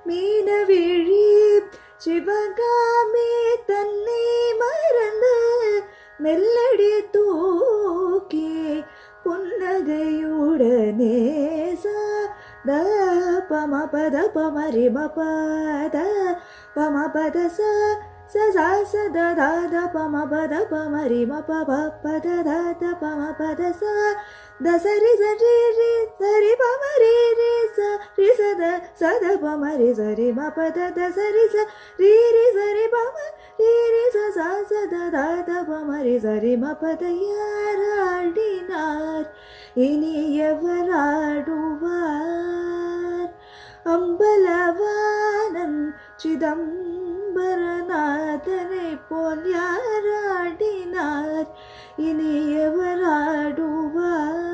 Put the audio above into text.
மீனவிழி சிவகாமி தன்னை மறந்து மெல்லடி தூக்கி புன்னகையுடனே த பம பத பமரி பத பம பத ச ச த த த பம பத பமரி ம ப பத த த பம பத ச த சரி சரி ரி சரி பமரி ரி ச ரி ச த ச த பமரி சரி ம பத த சரி ச ரி ரி சரி பம ரி ரி ச ச ச த த த பமரி சரி ம பத யாராடினார் இனி எவராடுவார் அம்பலவானன் சிதம்பரநாதனை போல் யாராடினார் இனி எவராடுவார்